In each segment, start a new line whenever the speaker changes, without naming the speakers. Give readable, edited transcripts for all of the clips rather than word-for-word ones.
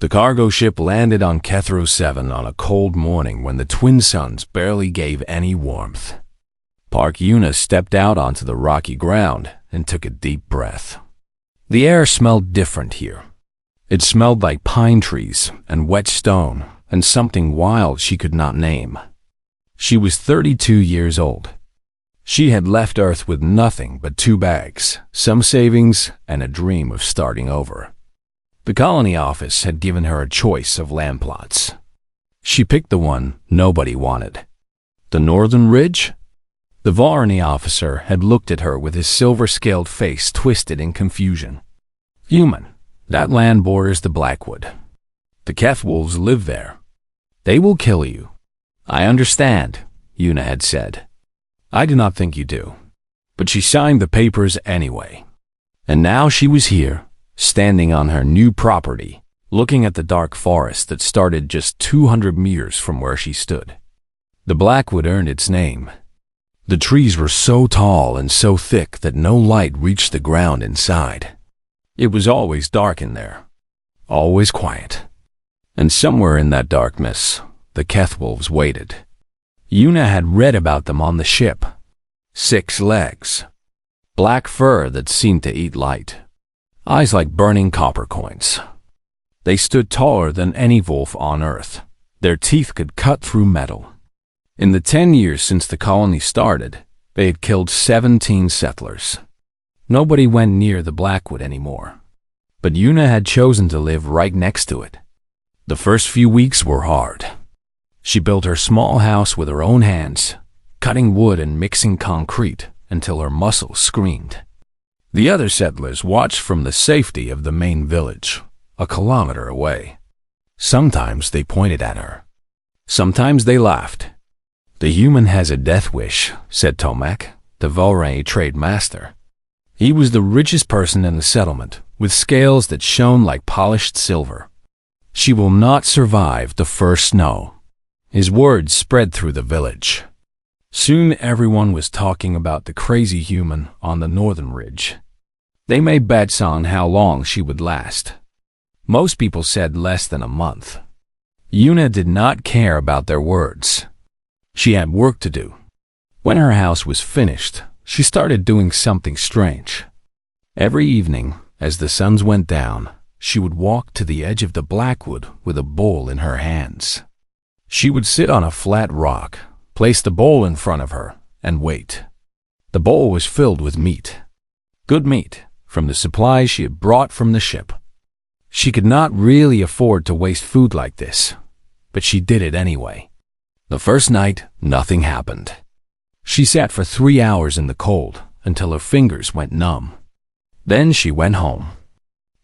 The cargo ship landed on Kethro 7 on a cold morning when the twin suns barely gave any warmth. Park Yuna stepped out onto the rocky ground and took a deep breath. The air smelled different here. It smelled like pine trees and wet stone and something wild she could not name. She was 32 years old. She had left Earth with nothing but 2 bags, some savings, and a dream of starting over. The colony office had given her a choice of land plots. She picked the one nobody wanted. The northern ridge? The Varani officer had looked at her with his silver-scaled face twisted in confusion. Human, that land borders the Blackwood. The Keth wolves live there. They will kill you. I understand, Yuna had said. I do not think you do. But she signed the papers anyway. And now she was here, standing on her new property, looking at the dark forest that started just 200 meters from where she stood. The Blackwood earned its name. The trees were so tall and so thick that no light reached the ground inside. It was always dark in there, always quiet. And somewhere in that darkness, the Keth wolves waited. Yuna had read about them on the ship. 6 legs, black fur that seemed to eat light, eyes like burning copper coins. They stood taller than any wolf on Earth. Their teeth could cut through metal. In the 10 years since the colony started, they had killed 17 settlers. Nobody went near the Blackwood anymore. But Yuna had chosen to live right next to it. The first few weeks were hard. She built her small house with her own hands, cutting wood and mixing concrete until her muscles screamed. The other settlers watched from the safety of the main village, a kilometer away. Sometimes they pointed at her. Sometimes they laughed. The human has a death wish, said Tomek, the Volray trade master. He was the richest person in the settlement, with scales that shone like polished silver. She will not survive the first snow. His words spread through the village. Soon everyone was talking about the crazy human on the northern ridge. They made bets on how long she would last. Most people said less than a month. Yuna did not care about their words. She had work to do. When her house was finished, she started doing something strange. Every evening, as the suns went down, she would walk to the edge of the Blackwood with a bowl in her hands. She would sit on a flat rock, place the bowl in front of her, and wait. The bowl was filled with meat. Good meat, from the supplies she had brought from the ship. She could not really afford to waste food like this, but she did it anyway. The first night, nothing happened. She sat for 3 hours in the cold until her fingers went numb. Then she went home.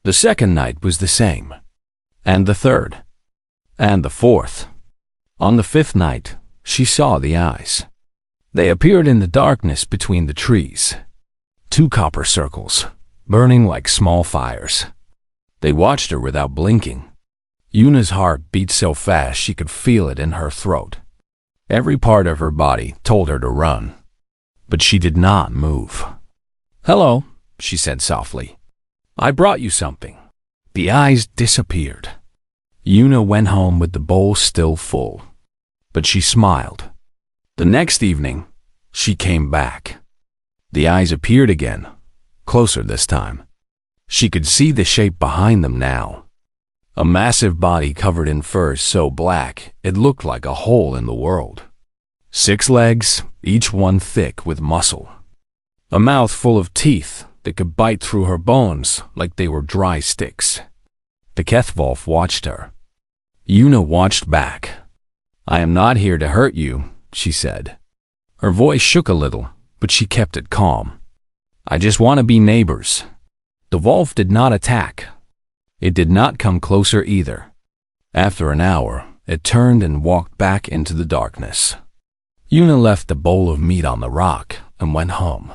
The second night was the same, and the third, and the fourth. On the 5th night, she saw the eyes. They appeared in the darkness between the trees. 2 copper circles, burning like small fires. They watched her without blinking. Yuna's heart beat so fast she could feel it in her throat. Every part of her body told her to run, but she did not move. "Hello," she said softly. "I brought you something." The eyes disappeared. Yuna went home with the bowl still full, but she smiled. The next evening, she came back. The eyes appeared again, closer this time. She could see the shape behind them now. A massive body covered in fur so black it looked like a hole in the world. 6 legs, each one thick with muscle. A mouth full of teeth that could bite through her bones like they were dry sticks. The Kethvolf watched her. Yuna watched back. "I am not here to hurt you," she said. Her voice shook a little, but she kept it calm. "I just want to be neighbors." The wolf did not attack. It did not come closer either. After an hour, it turned and walked back into the darkness. Yuna left the bowl of meat on the rock and went home.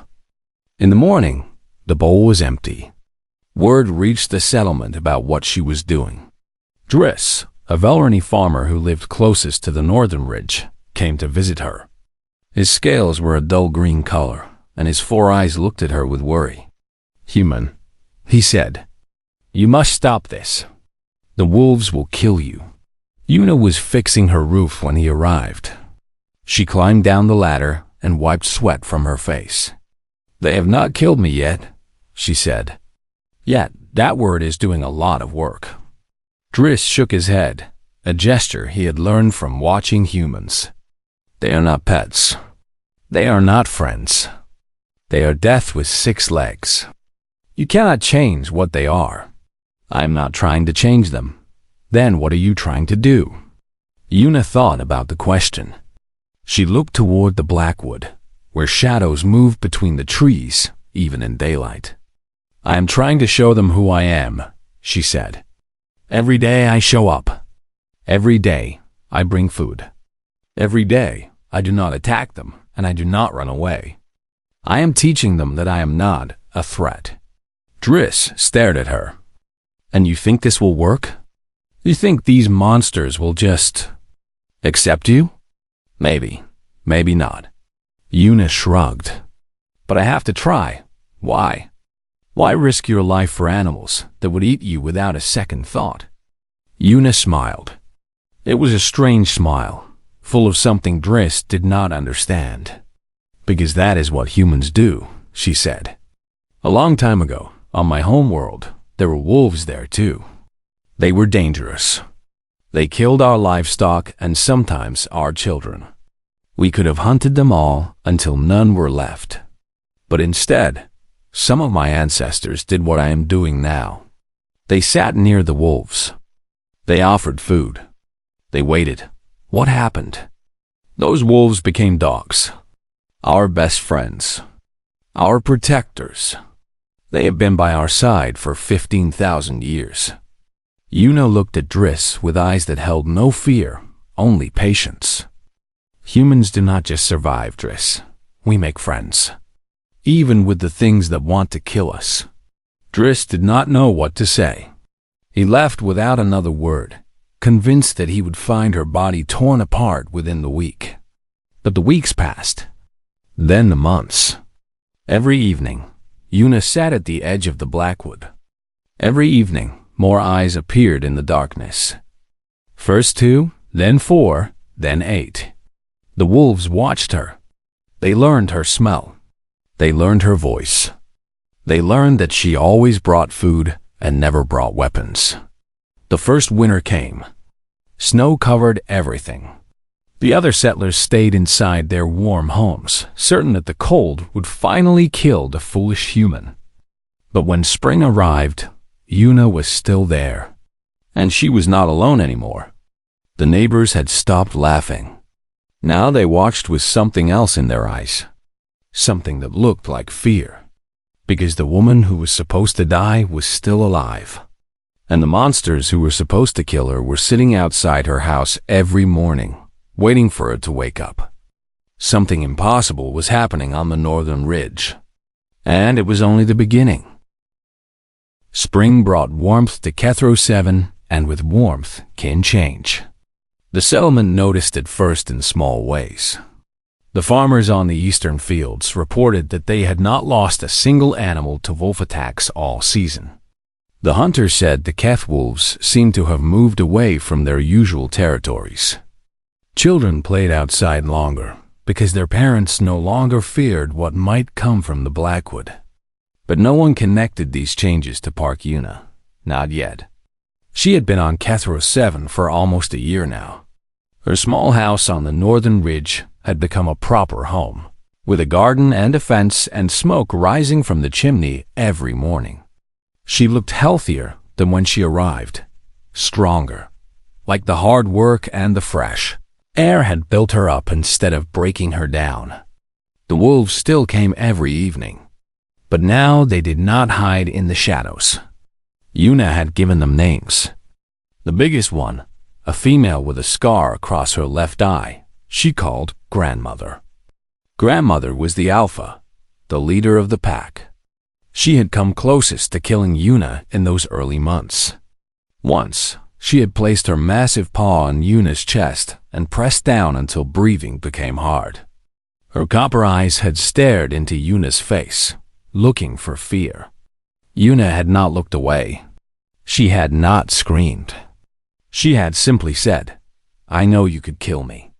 In the morning, the bowl was empty. Word reached the settlement about what she was doing. Driss, a Velrani farmer who lived closest to the northern ridge, came to visit her. His scales were a dull green color, and his 4 eyes looked at her with worry. "Human," he said, "you must stop this. The wolves will kill you. Una was fixing her roof when he arrived. She climbed down the ladder and wiped sweat from her face. They have not killed me yet, she said. Yet, that word is doing a lot of work. Driss shook his head, a gesture he had learned from watching humans. They are not pets. They are not friends. They are death with 6 legs. You cannot change what they are. I am not trying to change them. Then what are you trying to do? Una thought about the question. She looked toward the blackwood, where shadows moved between the trees, even in daylight. I am trying to show them who I am, she said. Every day I show up. Every day I bring food. Every day I do not attack them and I do not run away. I am teaching them that I am not a threat. Driss stared at her. And you think this will work? You think these monsters will just accept you? Maybe, maybe not. Una shrugged. But I have to try. Why? Why risk your life for animals that would eat you without a second thought? Una smiled. It was a strange smile, full of something Driss did not understand. Because that is what humans do, she said. A long time ago, on my home world, there were wolves there too. They were dangerous. They killed our livestock and sometimes our children. We could have hunted them all until none were left. But instead, some of my ancestors did what I am doing now. They sat near the wolves. They offered food. They waited. What happened? Those wolves became dogs. Our best friends. Our protectors. They have been by our side for 15,000 years. Una looked at Driss with eyes that held no fear, only patience. Humans do not just survive, Driss. We make friends. Even with the things that want to kill us. Driss did not know what to say. He left without another word, convinced that he would find her body torn apart within the week. But the weeks passed. Then the months. Every evening, Una sat at the edge of the blackwood. Every evening, more eyes appeared in the darkness. First 2, then 4, then 8. The wolves watched her. They learned her smell. They learned her voice. They learned that she always brought food and never brought weapons. The first winter came. Snow covered everything. The other settlers stayed inside their warm homes, certain that the cold would finally kill the foolish human. But when spring arrived, Una was still there. And she was not alone anymore. The neighbors had stopped laughing. Now they watched with something else in their eyes. Something that looked like fear. Because the woman who was supposed to die was still alive. And the monsters who were supposed to kill her were sitting outside her house every morning, waiting for her to wake up. Something impossible was happening on the northern ridge. And it was only the beginning. Spring brought warmth to Kethro 7, and with warmth came change. The settlement noticed it first in small ways. The farmers on the eastern fields reported that they had not lost a single animal to wolf attacks all season. The hunters said the Keth wolves seemed to have moved away from their usual territories. Children played outside longer because their parents no longer feared what might come from the Blackwood. But no one connected these changes to Park Una, not yet. She had been on Kethro 7 for almost a year now. Her small house on the northern ridge had become a proper home, with a garden and a fence and smoke rising from the chimney every morning. She looked healthier than when she arrived, stronger, like the hard work and the fresh air had built her up instead of breaking her down. The wolves still came every evening, but now they did not hide in the shadows. Una had given them names. The biggest one, a female with a scar across her left eye, she called Grandmother. Grandmother was the alpha, the leader of the pack. She had come closest to killing Una in those early months. Once, she had placed her massive paw on Una's chest and pressed down until breathing became hard. Her copper eyes had stared into Una's face, looking for fear. Una had not looked away. She had not screamed. She had simply said, "I know you could kill me,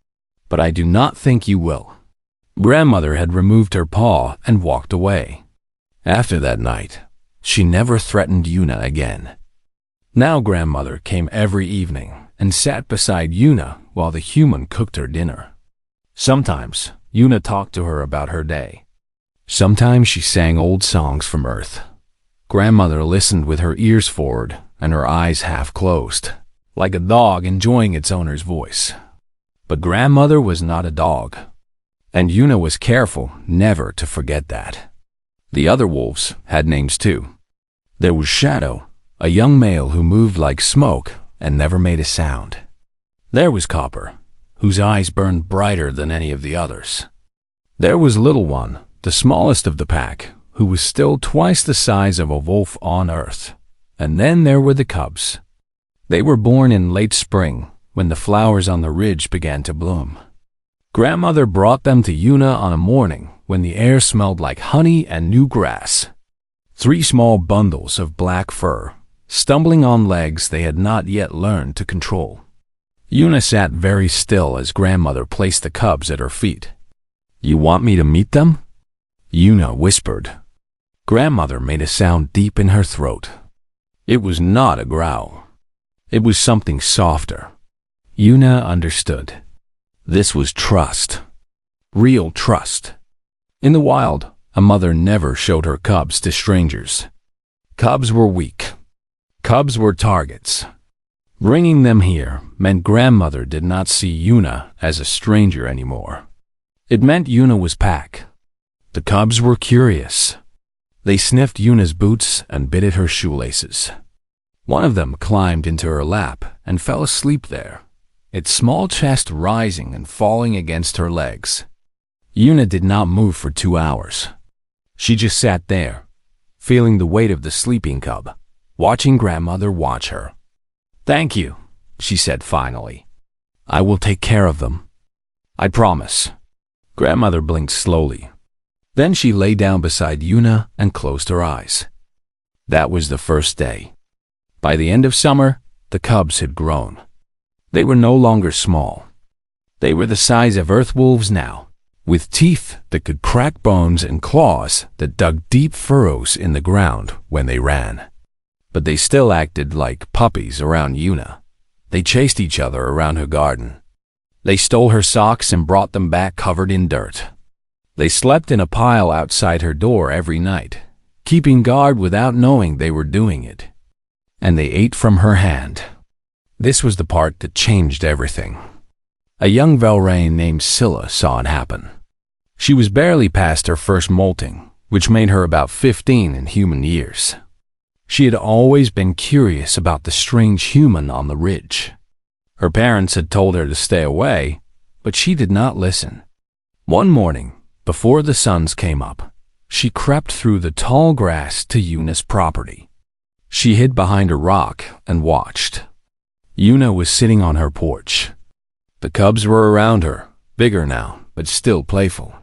but I do not think you will." Grandmother had removed her paw and walked away. After that night, she never threatened Yuna again. Now Grandmother came every evening and sat beside Yuna while the human cooked her dinner. Sometimes Yuna talked to her about her day. Sometimes she sang old songs from Earth. Grandmother listened with her ears forward and her eyes half closed, like a dog enjoying its owner's voice. But Grandmother was not a dog, and Yuna was careful never to forget that. The other wolves had names too. There was Shadow, a young male who moved like smoke and never made a sound. There was Copper, whose eyes burned brighter than any of the others. There was Little One, the smallest of the pack, who was still twice the size of a wolf on Earth. And then there were the cubs. They were born in late spring, when the flowers on the ridge began to bloom. Grandmother brought them to Yuna on a morning when the air smelled like honey and new grass. 3 small bundles of black fur, stumbling on legs they had not yet learned to control. Yuna sat very still as Grandmother placed the cubs at her feet. "You want me to meet them?" Yuna whispered. Grandmother made a sound deep in her throat. It was not a growl. It was something softer. Yuna understood. This was trust. Real trust. In the wild, a mother never showed her cubs to strangers. Cubs were weak. Cubs were targets. Bringing them here meant Grandmother did not see Yuna as a stranger anymore. It meant Yuna was pack. The cubs were curious. They sniffed Yuna's boots and bit at her shoelaces. One of them climbed into her lap and fell asleep there, its small chest rising and falling against her legs. Yuna did not move for 2 hours. She just sat there, feeling the weight of the sleeping cub, watching Grandmother watch her. "Thank you," she said finally. "I will take care of them. I promise." Grandmother blinked slowly. Then she lay down beside Yuna and closed her eyes. That was the first day. By the end of summer, the cubs had grown. They were no longer small. They were the size of earth wolves now, with teeth that could crack bones and claws that dug deep furrows in the ground when they ran. But they still acted like puppies around Yuna. They chased each other around her garden. They stole her socks and brought them back covered in dirt. They slept in a pile outside her door every night, keeping guard without knowing they were doing it. And they ate from her hand. This was the part that changed everything. A young Velrain named Scylla saw it happen. She was barely past her first molting, which made her about 15 in human years. She had always been curious about the strange human on the ridge. Her parents had told her to stay away, but she did not listen. One morning, before the suns came up, she crept through the tall grass to Yuna's property. She hid behind a rock and watched. Yuna was sitting on her porch. The cubs were around her, bigger now, but still playful.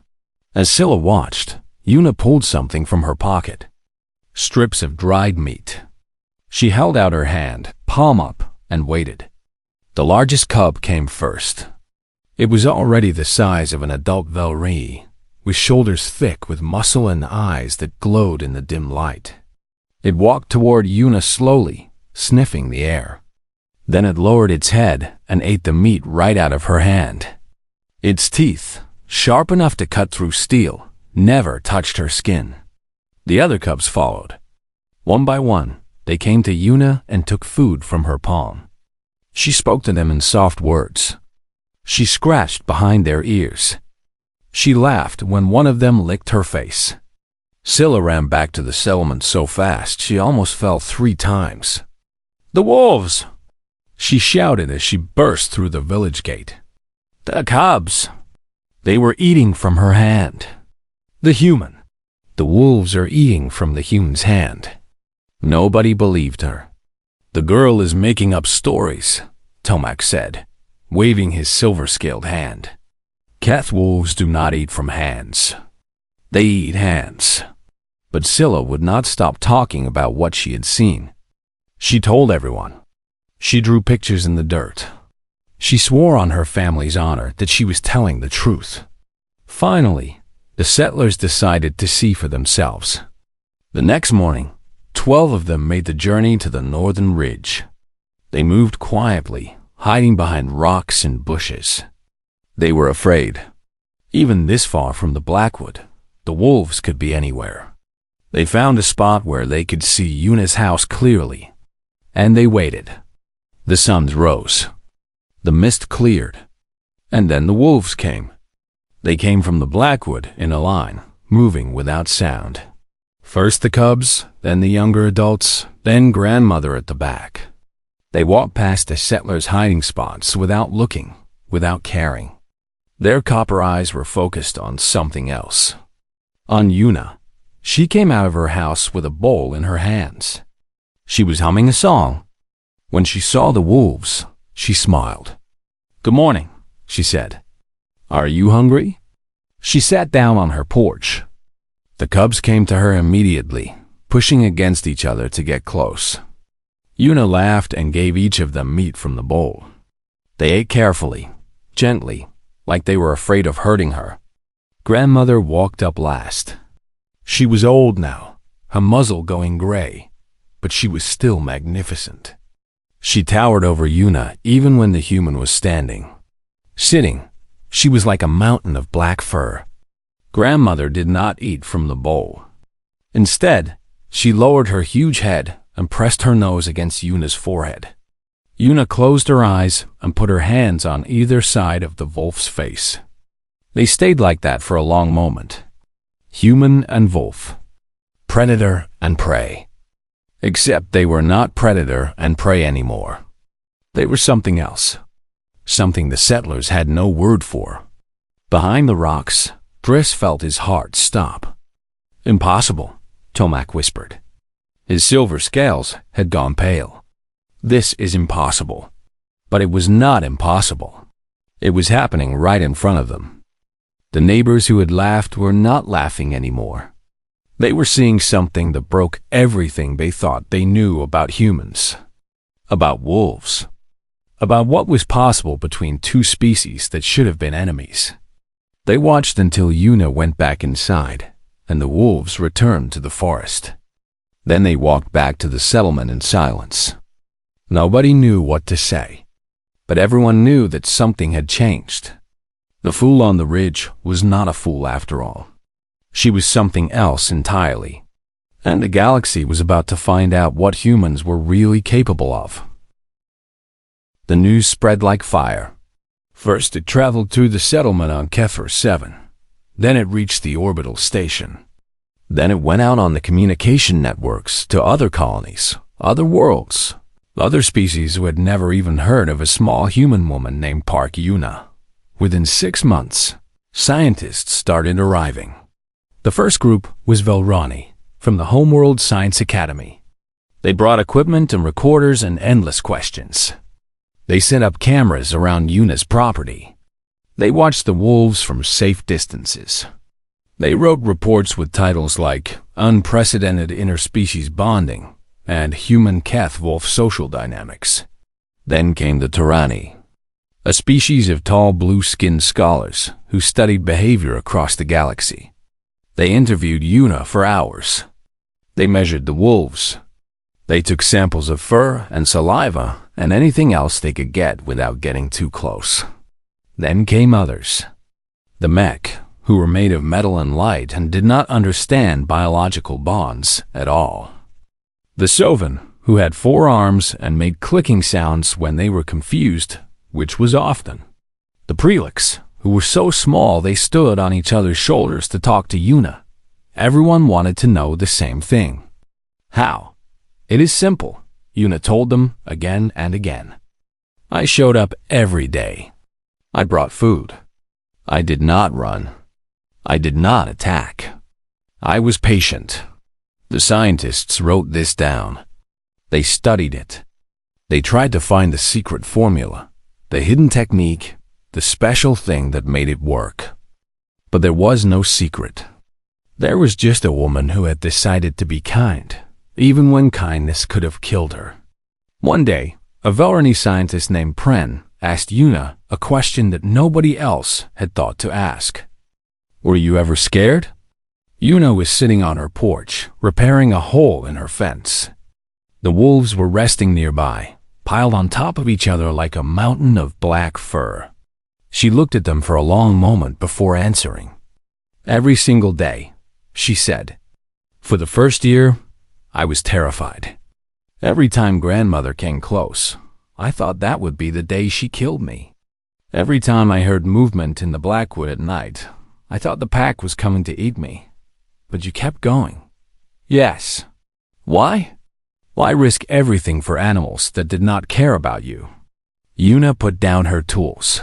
As Scylla watched, Yuna pulled something from her pocket. Strips of dried meat. She held out her hand, palm up, and waited. The largest cub came first. It was already the size of an adult Velri, with shoulders thick with muscle and eyes that glowed in the dim light. It walked toward Yuna slowly, sniffing the air. Then it lowered its head and ate the meat right out of her hand. Its teeth, sharp enough to cut through steel, never touched her skin. The other cubs followed. One by one, they came to Yuna and took food from her palm. She spoke to them in soft words. She scratched behind their ears. She laughed when one of them licked her face. Scylla ran back to the settlement so fast she almost fell 3 times. "The wolves!" she shouted as she burst through the village gate. "The cubs!" They were eating from her hand. The human. The wolves are eating from the human's hand. Nobody believed her. "The girl is making up stories," Tomac said, waving his silver-scaled hand. Keth wolves do not eat from hands. They eat hands. But Scylla would not stop talking about what she had seen. She told everyone. She drew pictures in the dirt. She swore on her family's honor that she was telling the truth. Finally, the settlers decided to see for themselves. The next morning, 12 of them made the journey to the northern ridge. They moved quietly, hiding behind rocks and bushes. They were afraid. Even this far from the Blackwood, the wolves could be anywhere. They found a spot where they could see Yuna's house clearly, and they waited. The sun rose. The mist cleared, and then the wolves came. They came from the Blackwood in a line, moving without sound. First the cubs, then the younger adults, then grandmother at the back. They walked past the settlers' hiding spots without looking, without caring. Their copper eyes were focused on something else. On Yuna. She came out of her house with a bowl in her hands. She was humming a song. When she saw the wolves, she smiled. "Good morning," she said. "Are you hungry?" She sat down on her porch. The cubs came to her immediately, pushing against each other to get close. Yuna laughed and gave each of them meat from the bowl. They ate carefully, gently, like they were afraid of hurting her. Grandmother walked up last. She was old now, her muzzle going gray, but she was still magnificent. She towered over Yuna even when the human was standing. Sitting, she was like a mountain of black fur. Grandmother did not eat from the bowl. Instead, she lowered her huge head and pressed her nose against Yuna's forehead. Yuna closed her eyes and put her hands on either side of the wolf's face. They stayed like that for a long moment. Human and wolf. Predator and prey. Except they were not predator and prey anymore. They were something else. Something the settlers had no word for. Behind the rocks, Driss felt his heart stop. "Impossible," Tomac whispered. His silver scales had gone pale. "This is impossible." But it was not impossible. It was happening right in front of them. The neighbors who had laughed were not laughing anymore. They were seeing something that broke everything they thought they knew about humans. About wolves. About what was possible between two species that should have been enemies. They watched until Yuna went back inside, and the wolves returned to the forest. Then they walked back to the settlement in silence. Nobody knew what to say, but everyone knew that something had changed. The fool on the ridge was not a fool after all. She was something else entirely, and the galaxy was about to find out what humans were really capable of. The news spread like fire. First it traveled through the settlement on Kepler 7. Then it reached the orbital station. Then it went out on the communication networks to other colonies, other worlds, other species who had never even heard of a small human woman named Park Yuna. Within 6 months, scientists started arriving. The first group was Velrani, from the Homeworld Science Academy. They brought equipment and recorders and endless questions. They set up cameras around Yuna's property. They watched the wolves from safe distances. They wrote reports with titles like Unprecedented Interspecies Bonding and Human Keth-Wolf Social Dynamics. Then came the Tyranni, a species of tall blue-skinned scholars who studied behavior across the galaxy. They interviewed Yuna for hours. They measured the wolves. They took samples of fur and saliva and anything else they could get without getting too close. Then came others. The mech, who were made of metal and light and did not understand biological bonds at all. The Sovan, who had 4 arms and made clicking sounds when they were confused, which was often. The Prelix, who were so small they stood on each other's shoulders to talk to Yuna. Everyone wanted to know the same thing. How? It is simple, Yuna told them again and again. I showed up every day. I brought food. I did not run. I did not attack. I was patient. The scientists wrote this down. They studied it. They tried to find the secret formula, the hidden technique, the special thing that made it work. But there was no secret. There was just a woman who had decided to be kind, even when kindness could have killed her. One day, a Velrani scientist named Pren asked Yuna a question that nobody else had thought to ask. Were you ever scared? Yuna was sitting on her porch, repairing a hole in her fence. The wolves were resting nearby, piled on top of each other like a mountain of black fur. She looked at them for a long moment before answering. Every single day, she said. For the first year, I was terrified. Every time grandmother came close, I thought that would be the day she killed me. Every time I heard movement in the Blackwood at night, I thought the pack was coming to eat me. But you kept going. Yes. Why? Why risk everything for animals that did not care about you? Yuna put down her tools.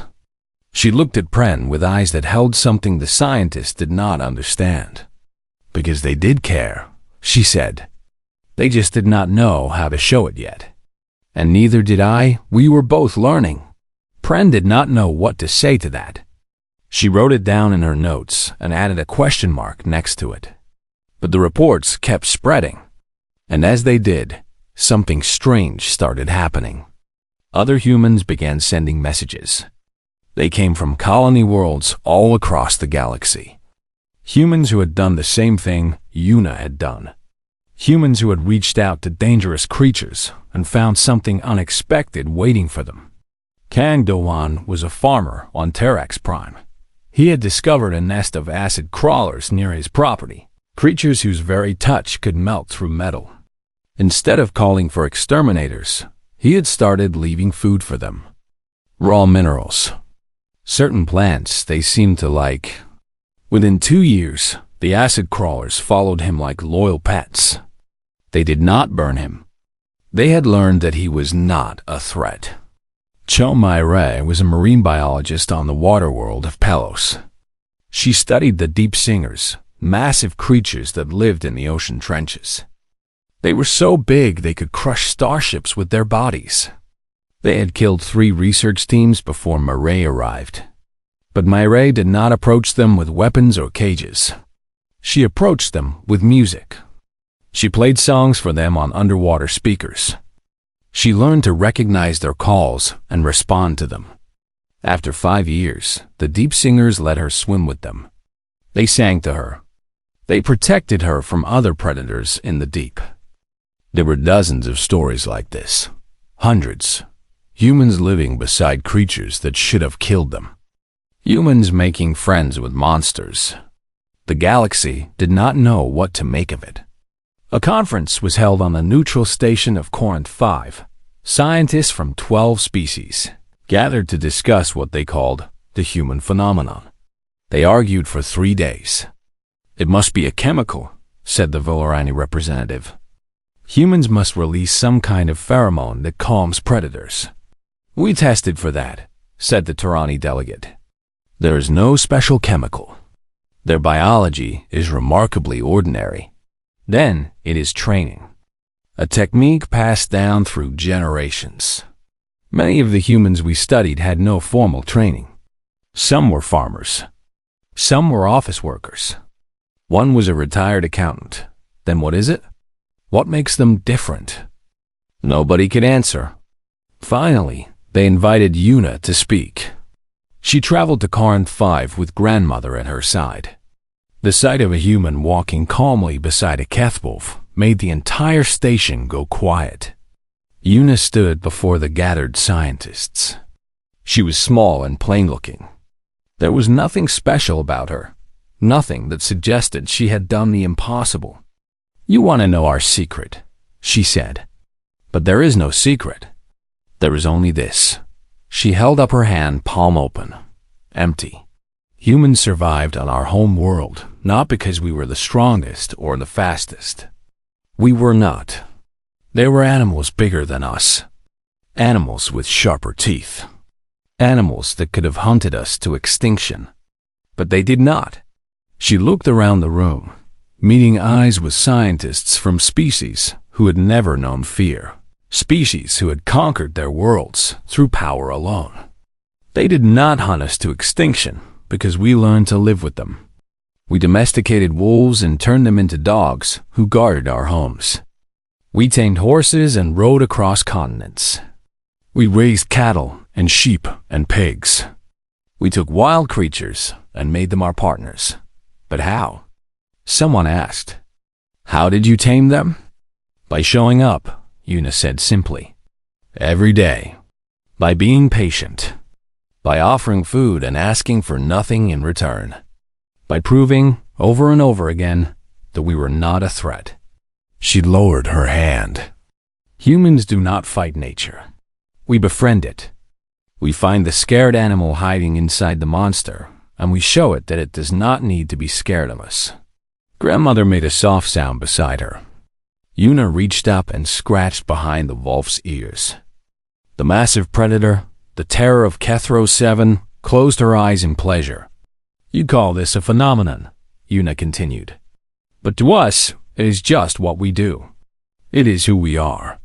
She looked at Pren with eyes that held something the scientist did not understand. Because they did care, she said. They just did not know how to show it yet. And neither did I. We were both learning. Pren did not know what to say to that. She wrote it down in her notes and added a question mark next to it. But the reports kept spreading. And as they did, something strange started happening. Other humans began sending messages. They came from colony worlds all across the galaxy. Humans who had done the same thing Yuna had done. Humans who had reached out to dangerous creatures and found something unexpected waiting for them. Kang Do-wan was a farmer on Terax Prime. He had discovered a nest of acid crawlers near his property, creatures whose very touch could melt through metal. Instead of calling for exterminators, he had started leaving food for them. Raw minerals. Certain plants they seemed to like. Within 2 years, the acid crawlers followed him like loyal pets. They did not burn him. They had learned that he was not a threat. Cho Mai-Rei was a marine biologist on the water world of Pelos. She studied the deep singers, massive creatures that lived in the ocean trenches. They were so big they could crush starships with their bodies. They had killed 3 research teams before Mai-Rei arrived. But Mai-Rei did not approach them with weapons or cages. She approached them with music. She played songs for them on underwater speakers. She learned to recognize their calls and respond to them. After 5 years, the deep singers let her swim with them. They sang to her. They protected her from other predators in the deep. There were dozens of stories like this. Hundreds. Humans living beside creatures that should have killed them. Humans making friends with monsters. The galaxy did not know what to make of it. A conference was held on the neutral station of Corinth 5. Scientists from 12 species gathered to discuss what they called the human phenomenon. They argued for 3 days. It must be a chemical, said the Velrani representative. Humans must release some kind of pheromone that calms predators. We tested for that, said the Terani delegate. There is no special chemical. Their biology is remarkably ordinary. Then it is training. A technique passed down through generations. Many of the humans we studied had no formal training. Some were farmers. Some were office workers. One was a retired accountant. Then what is it? What makes them different? Nobody could answer. Finally, they invited Yuna to speak. She traveled to Corinth 5 with grandmother at her side. The sight of a human walking calmly beside a Kethwolf made the entire station go quiet. Yuna stood before the gathered scientists. She was small and plain-looking. There was nothing special about her, nothing that suggested she had done the impossible. You want to know our secret, she said. But there is no secret. There is only this. She held up her hand, palm open, empty. Humans survived on our home world, not because we were the strongest or the fastest. We were not. There were animals bigger than us. Animals with sharper teeth. Animals that could have hunted us to extinction. But they did not. She looked around the room, meeting eyes with scientists from species who had never known fear. Species who had conquered their worlds through power alone. They did not hunt us to extinction because we learned to live with them. We domesticated wolves and turned them into dogs who guarded our homes. We tamed horses and rode across continents. We raised cattle and sheep and pigs. We took wild creatures and made them our partners. But how? Someone asked. How did you tame them? By showing up, Una said simply. Every day. By being patient. By offering food and asking for nothing in return. By proving, over and over again, that we were not a threat. She lowered her hand. Humans do not fight nature. We befriend it. We find the scared animal hiding inside the monster, and we show it that it does not need to be scared of us. Grandmother made a soft sound beside her. Una reached up and scratched behind the wolf's ears. The massive predator, the terror of Kethro 7, closed her eyes in pleasure. You'd call this a phenomenon, Una continued. But to us, it is just what we do. It is who we are.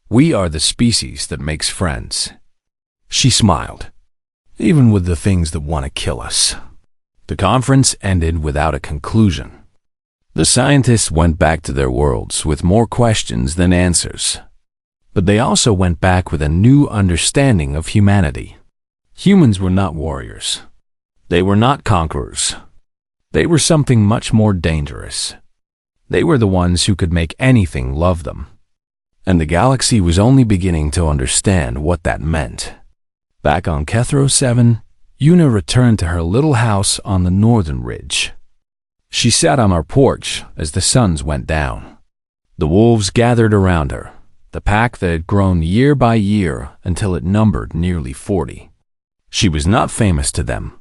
We are the species that makes friends. She smiled. Even with the things that want to kill us. The conference ended without a conclusion. The scientists went back to their worlds with more questions than answers. But they also went back with a new understanding of humanity. Humans were not warriors. They were not conquerors. They were something much more dangerous. They were the ones who could make anything love them. And the galaxy was only beginning to understand what that meant. Back on Kethro 7, Una returned to her little house on the northern ridge. She sat on our porch as the suns went down. The wolves gathered around her, the pack that had grown year by year until it numbered nearly 40. She was not famous to them.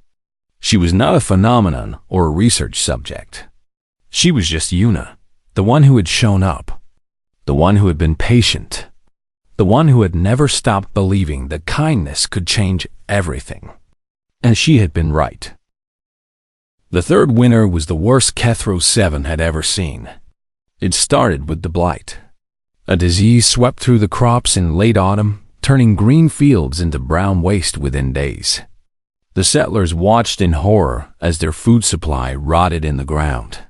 She was not a phenomenon or a research subject. She was just Una, the one who had shown up, the one who had been patient, the one who had never stopped believing that kindness could change everything. And she had been right. The third winter was the worst Kethro 7 had ever seen. It started with the blight. A disease swept through the crops in late autumn, turning green fields into brown waste within days. The settlers watched in horror as their food supply rotted in the ground.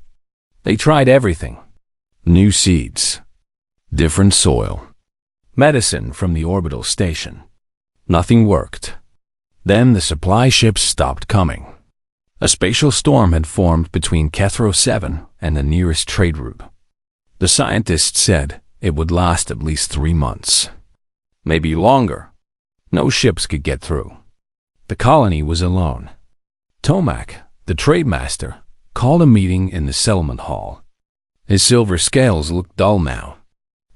They tried everything. New seeds, different soil, medicine from the orbital station. Nothing worked. Then the supply ships stopped coming. A spatial storm had formed between Kethro 7 and the nearest trade route. The scientists said it would last at least 3 months. Maybe longer. No ships could get through. The colony was alone. Tomac, the trade master, called a meeting in the settlement hall. His silver scales looked dull now.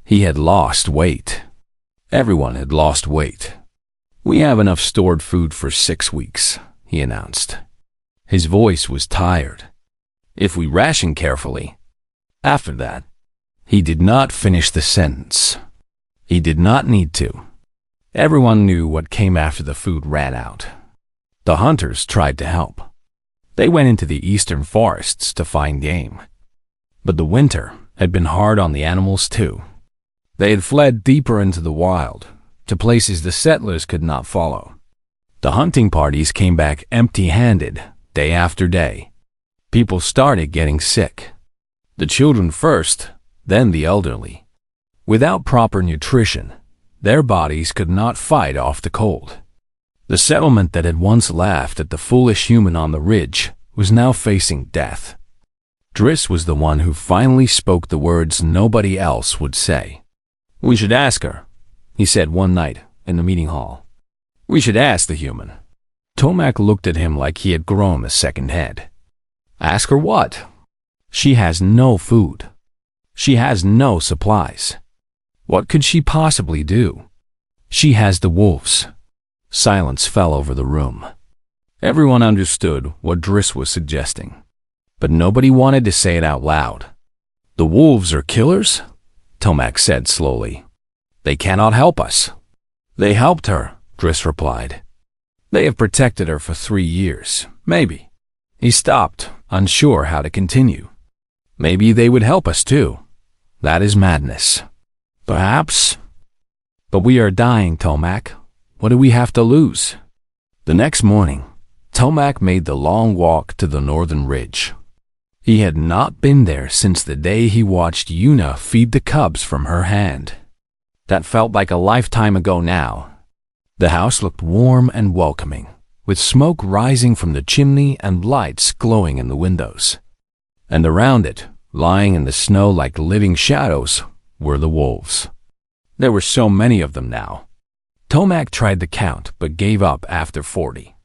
He had lost weight. Everyone had lost weight. We have enough stored food for 6 weeks, he announced. His voice was tired. If we ration carefully. After that, he did not finish the sentence. He did not need to. Everyone knew what came after the food ran out. The hunters tried to help. They went into the eastern forests to find game. But the winter had been hard on the animals too. They had fled deeper into the wild, to places the settlers could not follow. The hunting parties came back empty-handed, day after day. People started getting sick. The children first, then the elderly. Without proper nutrition, their bodies could not fight off the cold. The settlement that had once laughed at the foolish human on the ridge was now facing death. Driss was the one who finally spoke the words nobody else would say. We should ask her, he said one night in the meeting hall. We should ask the human. Tomac looked at him like he had grown a second head. Ask her what? She has no food. She has no supplies. What could she possibly do? She has the wolves. Silence fell over the room. Everyone understood what Driss was suggesting, but nobody wanted to say it out loud. The wolves are killers? Tomac said slowly. They cannot help us. They helped her, Driss replied. They have protected her for 3 years, maybe. He stopped, unsure how to continue. Maybe they would help us too. That is madness. Perhaps. But we are dying, Tomac. What do we have to lose? The next morning, Tomac made the long walk to the northern ridge. He had not been there since the day he watched Yuna feed the cubs from her hand. That felt like a lifetime ago now. The house looked warm and welcoming, with smoke rising from the chimney and lights glowing in the windows. And around it, lying in the snow like living shadows, were the wolves. There were so many of them now. Tomac tried to count but gave up after 40.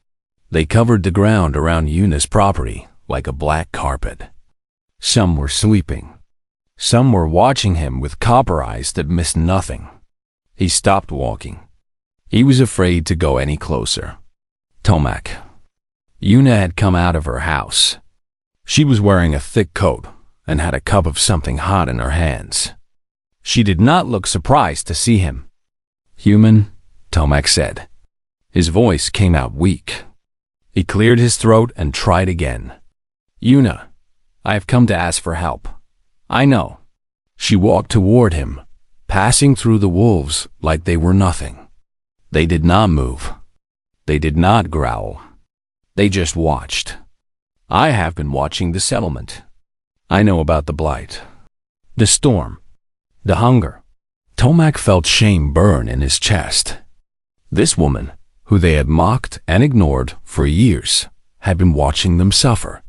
They covered the ground around Yuna's property like a black carpet. Some were sleeping. Some were watching him with copper eyes that missed nothing. He stopped walking. He was afraid to go any closer. Tomac. Yuna had come out of her house. She was wearing a thick coat and had a cup of something hot in her hands. She did not look surprised to see him. "Human," Tomac said. His voice came out weak. He cleared his throat and tried again. "Yuna, I have come to ask for help. I know." She walked toward him, passing through the wolves like they were nothing. They did not move. They did not growl. They just watched. "I have been watching the settlement. I know about the blight, the storm, the hunger." Tomac felt shame burn in his chest. This woman, who they had mocked and ignored for years, had been watching them suffer.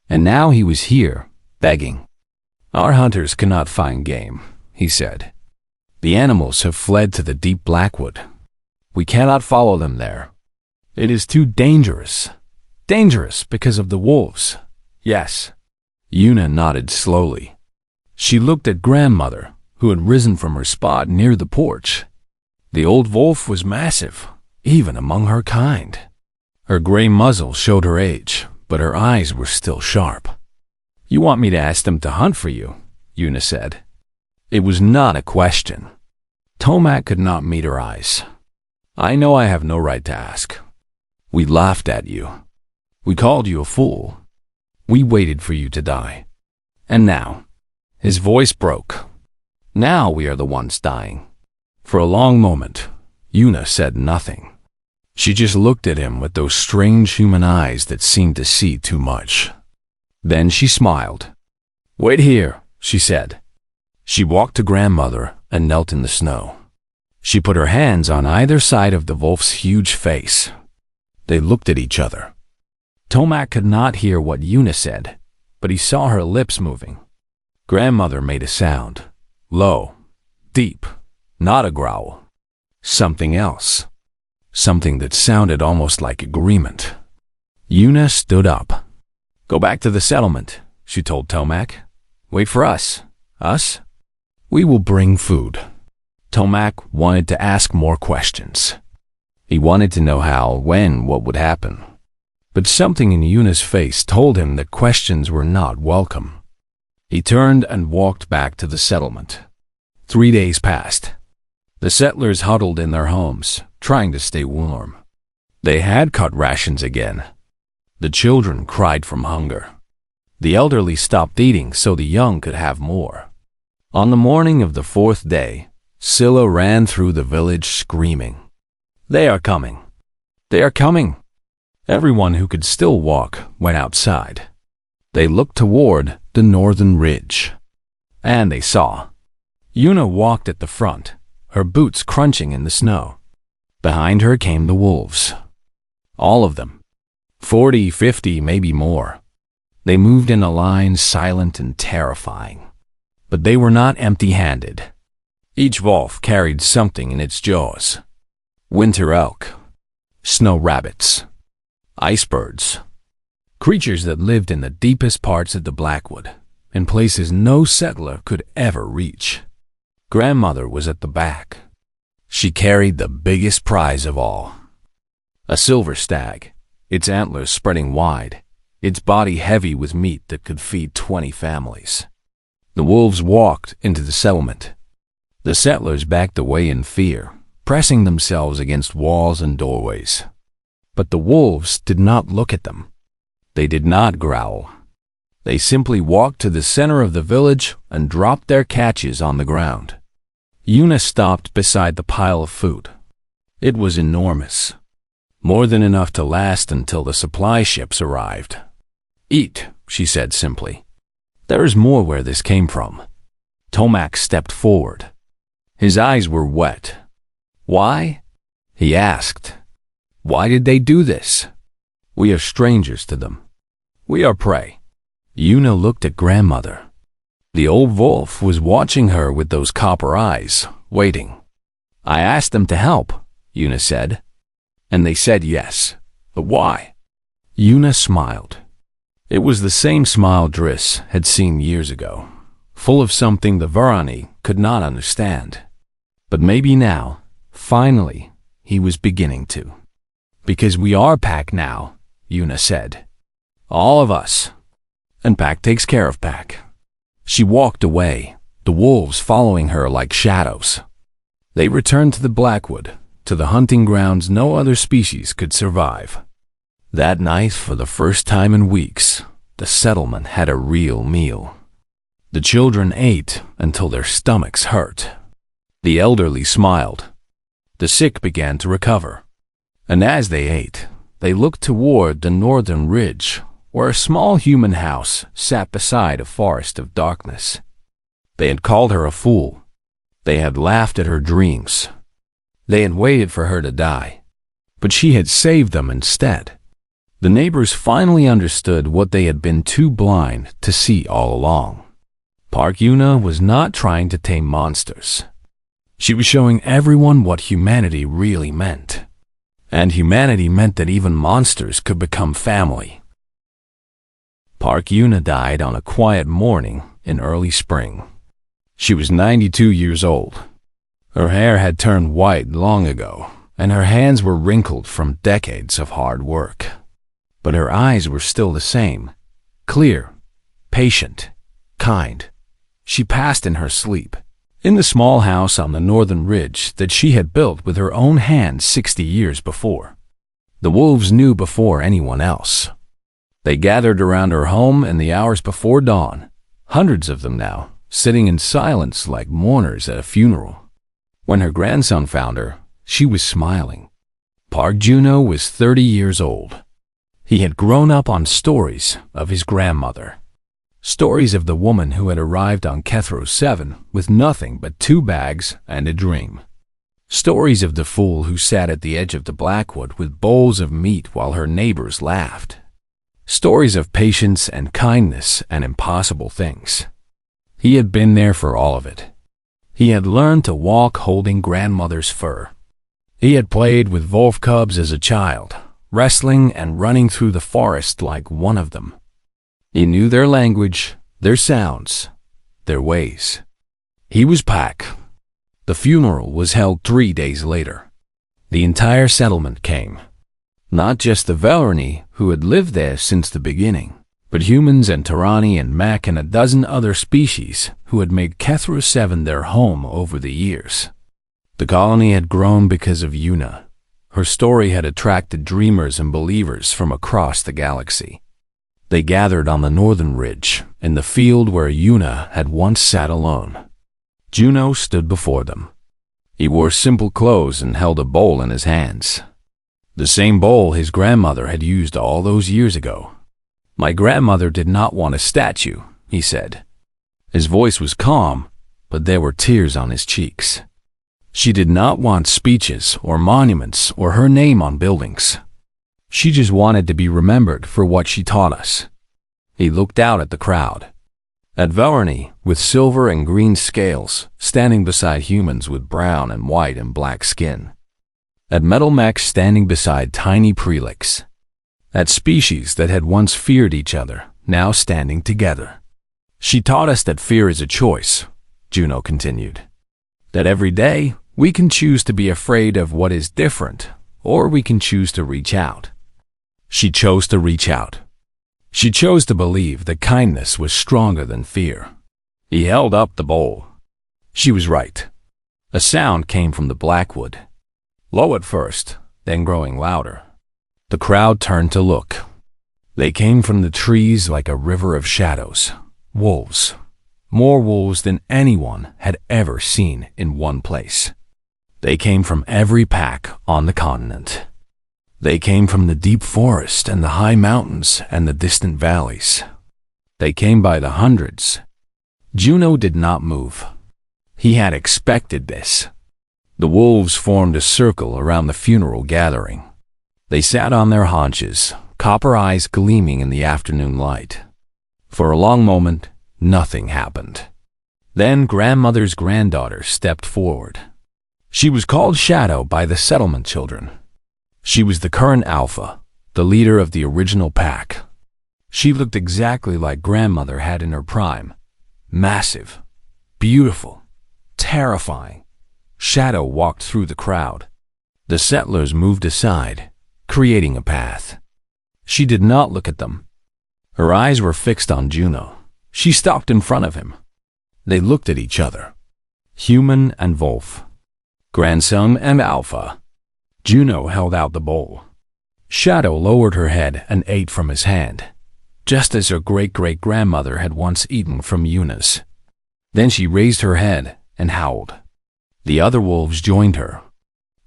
And now he was here, begging. "Our hunters cannot find game," he said. "The animals have fled to the deep Blackwood. We cannot follow them there. It is too dangerous. Dangerous because of the wolves." "Yes." Yuna nodded slowly. She looked at grandmother, who had risen from her spot near the porch. The old wolf was massive, even among her kind. Her gray muzzle showed her age, but her eyes were still sharp. "You want me to ask them to hunt for you?" Yuna said. It was not a question. Tomac could not meet her eyes. "I know I have no right to ask. We laughed at you. We called you a fool. We waited for you to die. And now," his voice broke, "now we are the ones dying." For a long moment, Yuna said nothing. She just looked at him with those strange human eyes that seemed to see too much. Then she smiled. "Wait here," she said. She walked to grandmother and knelt in the snow. She put her hands on either side of the wolf's huge face. They looked at each other. Tomac could not hear what Yuna said, but he saw her lips moving. Grandmother made a sound, low, deep, not a growl. Something else. Something that sounded almost like agreement. Yuna stood up. "Go back to the settlement," she told Tomac. "Wait for us." "Us?" "We will bring food." Tomac wanted to ask more questions. He wanted to know how, when, what would happen. But something in Yuna's face told him that questions were not welcome. He turned and walked back to the settlement. 3 days passed. The settlers huddled in their homes, trying to stay warm. They had cut rations again. The children cried from hunger. The elderly stopped eating so the young could have more. On the morning of the 4th day, Scylla ran through the village screaming, "They are coming! They are coming!" Everyone who could still walk went outside. They looked toward the northern ridge. And they saw. Yuna walked at the front, her boots crunching in the snow. Behind her came the wolves. All of them. 40, 50, maybe more. They moved in a line, silent and terrifying. But they were not empty-handed. Each wolf carried something in its jaws. Winter elk, snow rabbits, icebirds, creatures that lived in the deepest parts of the Blackwood, in places no settler could ever reach. Grandmother was at the back. She carried the biggest prize of all. A silver stag, its antlers spreading wide, its body heavy with meat that could feed 20 families. The wolves walked into the settlement. The settlers backed away in fear, pressing themselves against walls and doorways. But the wolves did not look at them. They did not growl. They simply walked to the center of the village and dropped their catches on the ground. Yuna stopped beside the pile of food. It was enormous. More than enough to last until the supply ships arrived. "Eat," she said simply. There is more where this came from. Tomac stepped forward. His eyes were wet. Why? He asked. Why did they do this? We are strangers to them. We are prey. Yuna looked at grandmother. The old wolf was watching her with those copper eyes, waiting. I asked them to help, Yuna said. And they said yes. But why? Yuna smiled. It was the same smile Driss had seen years ago, full of something the Varani could not understand. But maybe now, finally, he was beginning to. Because we are Pack now, Yuna said. All of us. And Pack takes care of Pack. She walked away, the wolves following her like shadows. They returned to the Blackwood, to the hunting grounds no other species could survive. That night, for the first time in weeks, the settlement had a real meal. The children ate until their stomachs hurt. The elderly smiled. The sick began to recover. And as they ate, they looked toward the northern ridge, where a small human house sat beside a forest of darkness. They had called her a fool. They had laughed at her dreams. They had waited for her to die. But she had saved them instead. The neighbors finally understood what they had been too blind to see all along. Park Yuna was not trying to tame monsters. She was showing everyone what humanity really meant. And humanity meant that even monsters could become family. Park Yuna died on a quiet morning in early spring. She was 92 years old. Her hair had turned white long ago, and her hands were wrinkled from decades of hard work. But her eyes were still the same, clear, patient, kind. She passed in her sleep, in the small house on the northern ridge that she had built with her own hands 60 years before. The wolves knew before anyone else. They gathered around her home in the hours before dawn, hundreds of them now, sitting in silence like mourners at a funeral. When her grandson found her, she was smiling. Park Juno was 30 years old. He had grown up on stories of his grandmother. Stories of the woman who had arrived on Kethro 7 with nothing but 2 bags and a dream. Stories of the fool who sat at the edge of the Blackwood with bowls of meat while her neighbors laughed. Stories of patience and kindness and impossible things. He had been there for all of it. He had learned to walk holding grandmother's fur. He had played with wolf cubs as a child, wrestling and running through the forest like one of them. He knew their language, their sounds, their ways. He was Pack. The funeral was held 3 days later. The entire settlement came. Not just the Velrani, who had lived there since the beginning, but humans and Tarani and Mac and a dozen other species who had made Kethro 7 their home over the years. The colony had grown because of Yuna. Her story had attracted dreamers and believers from across the galaxy. They gathered on the northern ridge, in the field where Yuna had once sat alone. Juno stood before them. He wore simple clothes and held a bowl in his hands. The same bowl his grandmother had used all those years ago. My grandmother did not want a statue, he said. His voice was calm, but there were tears on his cheeks. She did not want speeches or monuments or her name on buildings. She just wanted to be remembered for what she taught us. He looked out at the crowd. At Velrani, with silver and green scales, standing beside humans with brown and white and black skin. At metal mechs standing beside tiny prelix. At species that had once feared each other, now standing together. She taught us that fear is a choice, Juno continued. That every day, we can choose to be afraid of what is different, or we can choose to reach out. She chose to reach out. She chose to believe that kindness was stronger than fear. He held up the bowl. She was right. A sound came from the Blackwood. Low at first, then growing louder. The crowd turned to look. They came from the trees like a river of shadows. Wolves. More wolves than anyone had ever seen in one place. They came from every pack on the continent. They came from the deep forest and the high mountains and the distant valleys. They came by the hundreds. Juno did not move. He had expected this. The wolves formed a circle around the funeral gathering. They sat on their haunches, copper eyes gleaming in the afternoon light. For a long moment, nothing happened. Then grandmother's granddaughter stepped forward. She was called Shadow by the settlement children. She was the current alpha, the leader of the original pack. She looked exactly like grandmother had in her prime. Massive, beautiful, terrifying. Shadow walked through the crowd. The settlers moved aside, creating a path. She did not look at them. Her eyes were fixed on Juno. She stalked in front of him. They looked at each other. Human and wolf. Grandson and alpha. Juno held out the bowl. Shadow lowered her head and ate from his hand, just as her great-great-grandmother had once eaten from Yuna's. Then she raised her head and howled. The other wolves joined her.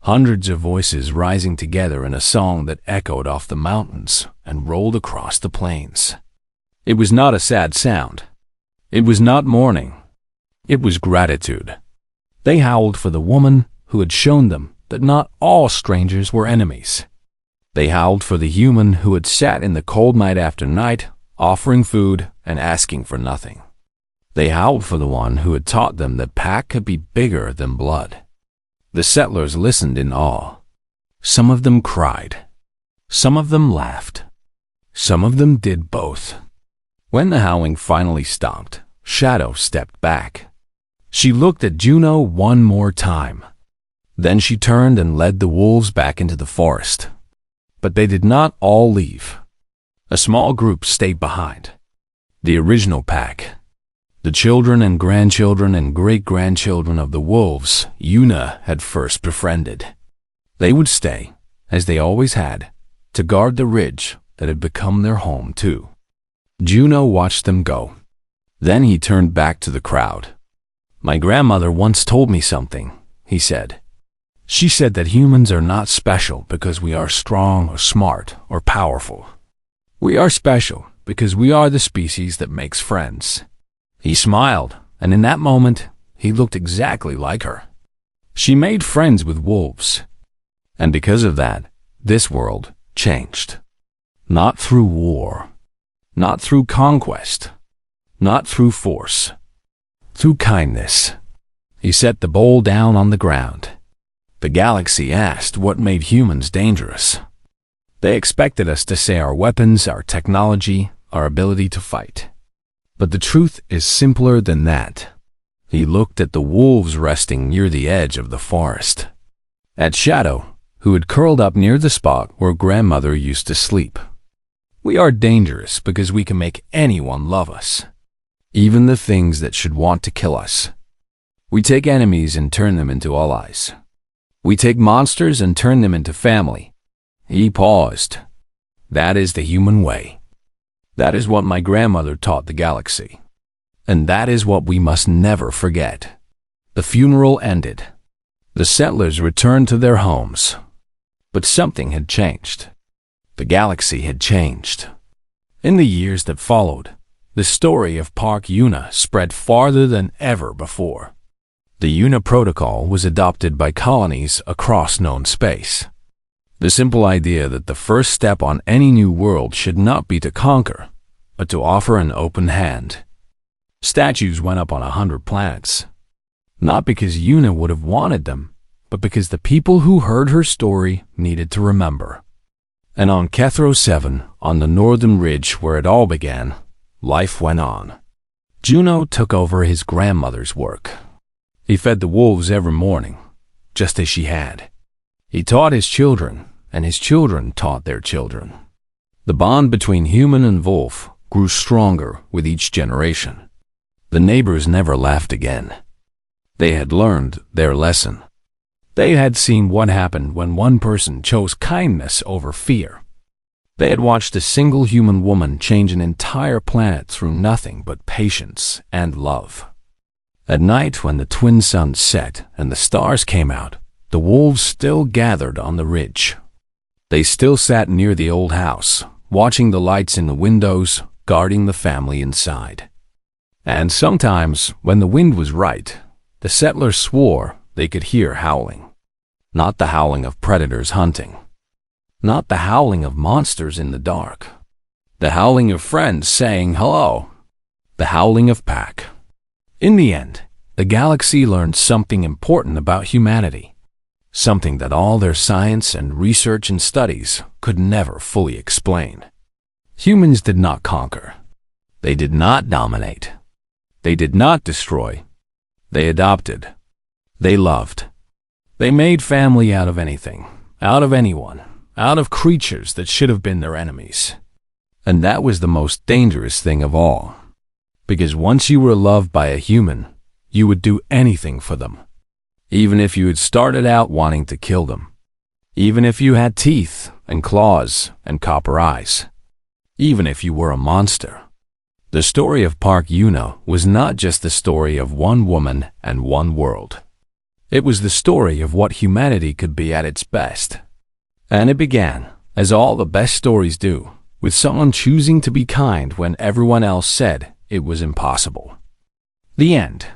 Hundreds of voices rising together in a song that echoed off the mountains and rolled across the plains. It was not a sad sound. It was not mourning. It was gratitude. They howled for the woman who had shown them that not all strangers were enemies. They howled for the human who had sat in the cold night after night, offering food and asking for nothing. They howled for the one who had taught them that pack could be bigger than blood. The settlers listened in awe. Some of them cried. Some of them laughed. Some of them did both. When the howling finally stopped, Shadow stepped back. She looked at Juno one more time. Then she turned and led the wolves back into the forest. But they did not all leave. A small group stayed behind. The original pack. The children and grandchildren and great-grandchildren of the wolves Yuna had first befriended. They would stay, as they always had, to guard the ridge that had become their home too. Juno watched them go. Then he turned back to the crowd. "My grandmother once told me something," he said. "She said that humans are not special because we are strong or smart or powerful. We are special because we are the species that makes friends." He smiled, and in that moment, he looked exactly like her. She made friends with wolves. And because of that, this world changed. Not through war. Not through conquest. Not through force. Through kindness. He set the bowl down on the ground. The galaxy asked what made humans dangerous. They expected us to say our weapons, our technology, our ability to fight. But the truth is simpler than that. He looked at the wolves resting near the edge of the forest. At Shadow, who had curled up near the spot where grandmother used to sleep. We are dangerous because we can make anyone love us. Even the things that should want to kill us. We take enemies and turn them into allies. We take monsters and turn them into family. He paused. That is the human way. That is what my grandmother taught the galaxy. And that is what we must never forget. The funeral ended. The settlers returned to their homes. But something had changed. The galaxy had changed. In the years that followed, the story of Park Yuna spread farther than ever before. The Yuna Protocol was adopted by colonies across known space. The simple idea that the first step on any new world should not be to conquer, but to offer an open hand. Statues went up on 100 planets. Not because Yuna would have wanted them, but because the people who heard her story needed to remember. And on Kethro 7, on the northern ridge where it all began, life went on. Juno took over his grandmother's work. He fed the wolves every morning, just as she had. He taught his children, and his children taught their children. The bond between human and wolf grew stronger with each generation. The neighbors never laughed again. They had learned their lesson. They had seen what happened when one person chose kindness over fear. They had watched a single human woman change an entire planet through nothing but patience and love. At night, when the twin suns set and the stars came out, the wolves still gathered on the ridge. They still sat near the old house, watching the lights in the windows, guarding the family inside. And sometimes, when the wind was right, the settlers swore they could hear howling. Not the howling of predators hunting. Not the howling of monsters in the dark. The howling of friends saying hello. The howling of pack. In the end, the galaxy learned something important about humanity. Something that all their science and research and studies could never fully explain. Humans did not conquer. They did not dominate. They did not destroy. They adopted. They loved. They made family out of anything, out of anyone, out of creatures that should have been their enemies. And that was the most dangerous thing of all. Because once you were loved by a human, you would do anything for them. Even if you had started out wanting to kill them. Even if you had teeth and claws and copper eyes. Even if you were a monster. The story of Park Yuna was not just the story of one woman and one world. It was the story of what humanity could be at its best. And it began, as all the best stories do, with someone choosing to be kind when everyone else said it was impossible. The end.